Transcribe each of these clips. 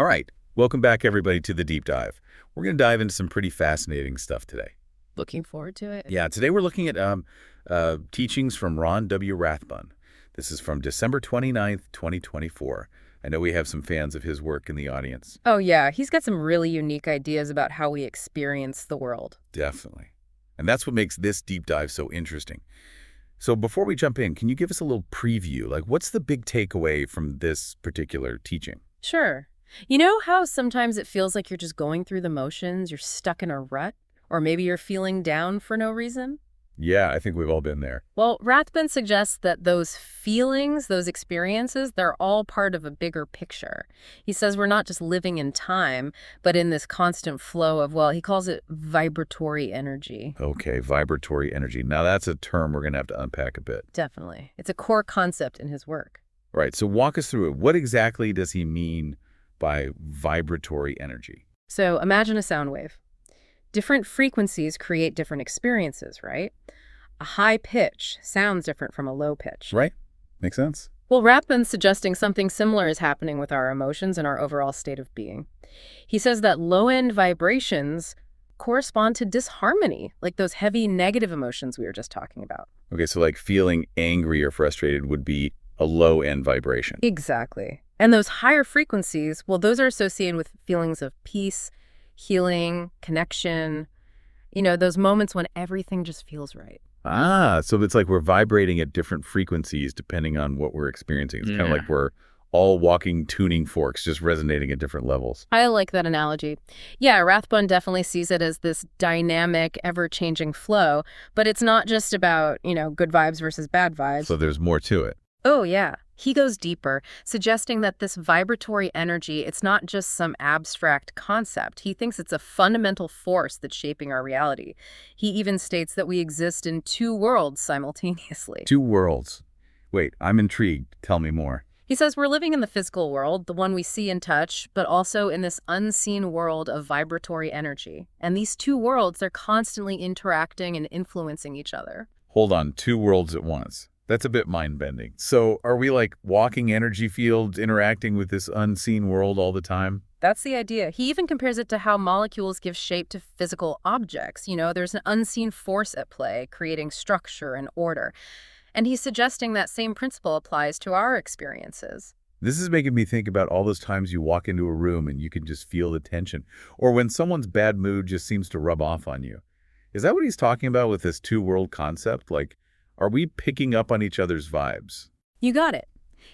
All right, welcome back everybody to the deep dive. We're going to dive into some pretty fascinating stuff today. Looking forward to it. Yeah, today we're looking at teachings from Ron W Rathbun. This is from December 29th, 2024. I know we have some fans of his work in the audience. Oh, yeah. He's got some really unique ideas about how we experience the world. Definitely. And that's what makes this deep dive so interesting. So before we jump in, can you give us a little preview? Like, what's the big takeaway from this particular teaching? Sure. You know how sometimes it feels like you're just going through the motions, you're stuck in a rut, or maybe you're feeling down for no reason? Yeah, I think we've all been there. Well, Rathbun suggests that those feelings, those experiences, they're all part of a bigger picture. He says we're not just living in time, but in this constant flow of, well, he calls it vibratory energy. Okay, vibratory energy. Now that's a term we're going to have to unpack a bit. Definitely. It's a core concept in his work. All right, so walk us through it. What exactly does he mean by vibratory energy? So imagine a sound wave. Different frequencies create different experiences, right? A high pitch sounds different from a low pitch. Right? Makes sense? Well, Rathbun's suggesting something similar is happening with our emotions and our overall state of being. He says that low-end vibrations correspond to disharmony, like those heavy negative emotions we were just talking about. Okay, so like feeling angry or frustrated would be a low-end vibration. Exactly. And those higher frequencies, well, those are associated with feelings of peace, healing, connection, those moments when everything just feels right. Ah, so it's like we're vibrating at different frequencies depending on what we're experiencing. It's kind of like we're all walking tuning forks, just resonating at different levels. I like that analogy. Yeah, Rathbun definitely sees it as this dynamic, ever-changing flow, but it's not just about, good vibes versus bad vibes. So there's more to it. Oh, yeah. He goes deeper, suggesting that this vibratory energy, it's not just some abstract concept. He thinks it's a fundamental force that's shaping our reality. He even states that we exist in two worlds simultaneously. Two worlds. Wait, I'm intrigued. Tell me more. He says we're living in the physical world, the one we see and touch, but also in this unseen world of vibratory energy. And these two worlds, they're constantly interacting and influencing each other. Hold on, two worlds at once. That's a bit mind-bending. So are we like walking energy fields interacting with this unseen world all the time? That's the idea. He even compares it to how molecules give shape to physical objects. There's an unseen force at play, creating structure and order. And he's suggesting that same principle applies to our experiences. This is making me think about all those times you walk into a room and you can just feel the tension, or when someone's bad mood just seems to rub off on you. Is that what he's talking about with this two-world concept? Like, are we picking up on each other's vibes? You got it.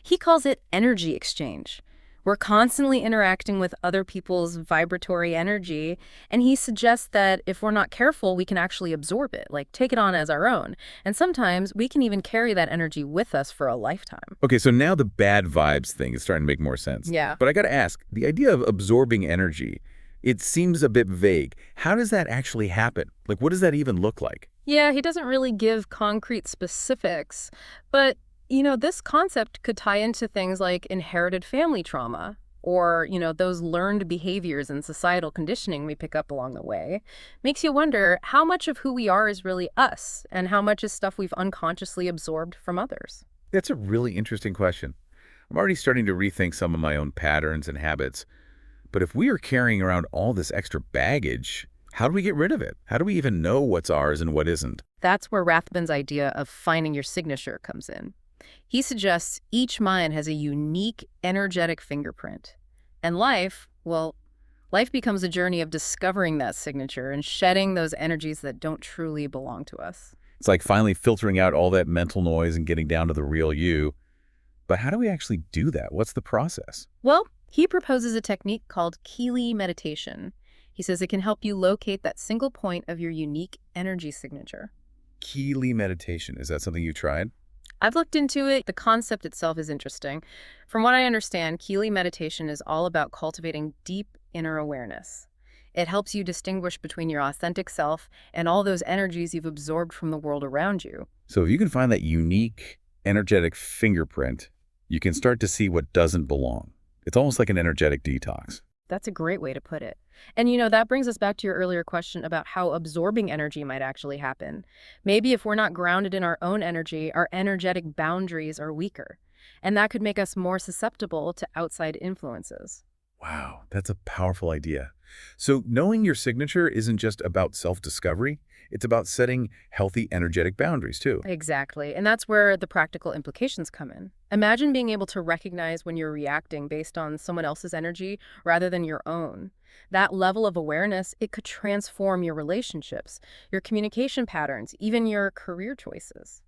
He calls it energy exchange. We're constantly interacting with other people's vibratory energy, and he suggests that if we're not careful, we can actually absorb it, like take it on as our own. And sometimes we can even carry that energy with us for a lifetime. Okay, so now the bad vibes thing is starting to make more sense. Yeah. But I got to ask, the idea of absorbing energy, it seems a bit vague. How does that actually happen? Like, what does that even look like? Yeah, he doesn't really give concrete specifics, but this concept could tie into things like inherited family trauma or, those learned behaviors and societal conditioning we pick up along the way. Makes you wonder how much of who we are is really us and how much is stuff we've unconsciously absorbed from others. That's a really interesting question. I'm already starting to rethink some of my own patterns and habits. But if we are carrying around all this extra baggage, how do we get rid of it? How do we even know what's ours and what isn't? That's where Rathbun's idea of finding your signature comes in. He suggests each mind has a unique energetic fingerprint. And life becomes a journey of discovering that signature and shedding those energies that don't truly belong to us. It's like finally filtering out all that mental noise and getting down to the real you. But how do we actually do that? What's the process? Well, he proposes a technique called Kelee meditation. He says it can help you locate that single point of your unique energy signature. Kelee meditation, is that something you tried? I've looked into it. The concept itself is interesting. From what I understand, Kelee meditation is all about cultivating deep inner awareness. It helps you distinguish between your authentic self and all those energies you've absorbed from the world around you. So if you can find that unique energetic fingerprint, you can start to see what doesn't belong. It's almost like an energetic detox. That's a great way to put it. And that brings us back to your earlier question about how absorbing energy might actually happen. Maybe if we're not grounded in our own energy, our energetic boundaries are weaker. And that could make us more susceptible to outside influences. Wow, that's a powerful idea. So knowing your signature isn't just about self-discovery, it's about setting healthy energetic boundaries too. Exactly. And that's where the practical implications come in. Imagine being able to recognize when you're reacting based on someone else's energy rather than your own. That level of awareness, it could transform your relationships, your communication patterns, even your career choices.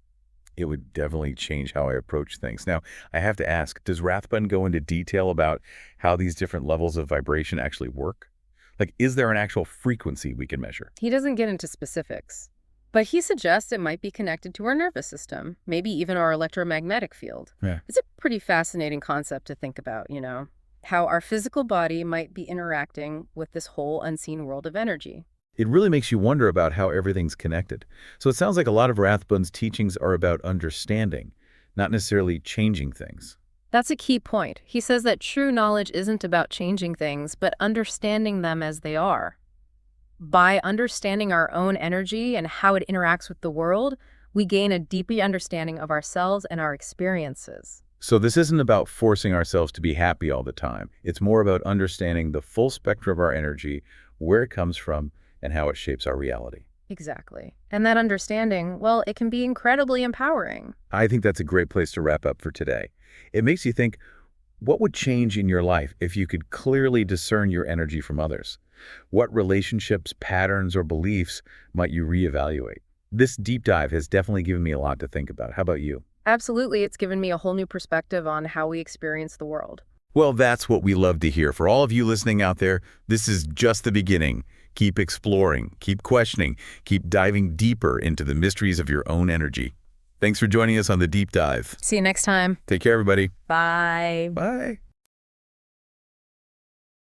It would definitely change how I approach things. Now, I have to ask, does Rathbun go into detail about how these different levels of vibration actually work? Like, is there an actual frequency we can measure? He doesn't get into specifics, but he suggests it might be connected to our nervous system, maybe even our electromagnetic field. Yeah. It's a pretty fascinating concept to think about, how our physical body might be interacting with this whole unseen world of energy. It really makes you wonder about how everything's connected. So it sounds like a lot of Rathbun's teachings are about understanding, not necessarily changing things. That's a key point. He says that true knowledge isn't about changing things, but understanding them as they are. By understanding our own energy and how it interacts with the world, we gain a deeper understanding of ourselves and our experiences. So this isn't about forcing ourselves to be happy all the time. It's more about understanding the full spectrum of our energy, where it comes from, and how it shapes our reality. Exactly. And that understanding, well, it can be incredibly empowering. I think that's a great place to wrap up for today. It makes you think, what would change in your life if you could clearly discern your energy from others? What relationships, patterns, or beliefs might you reevaluate? This deep dive has definitely given me a lot to think about. How about you? Absolutely, it's given me a whole new perspective on how we experience the world. Well, that's what we love to hear. For all of you listening out there, this is just the beginning. Keep exploring, keep questioning, keep diving deeper into the mysteries of your own energy. Thanks for joining us on the Deep Dive. See you next time. Take care, everybody. Bye. Bye.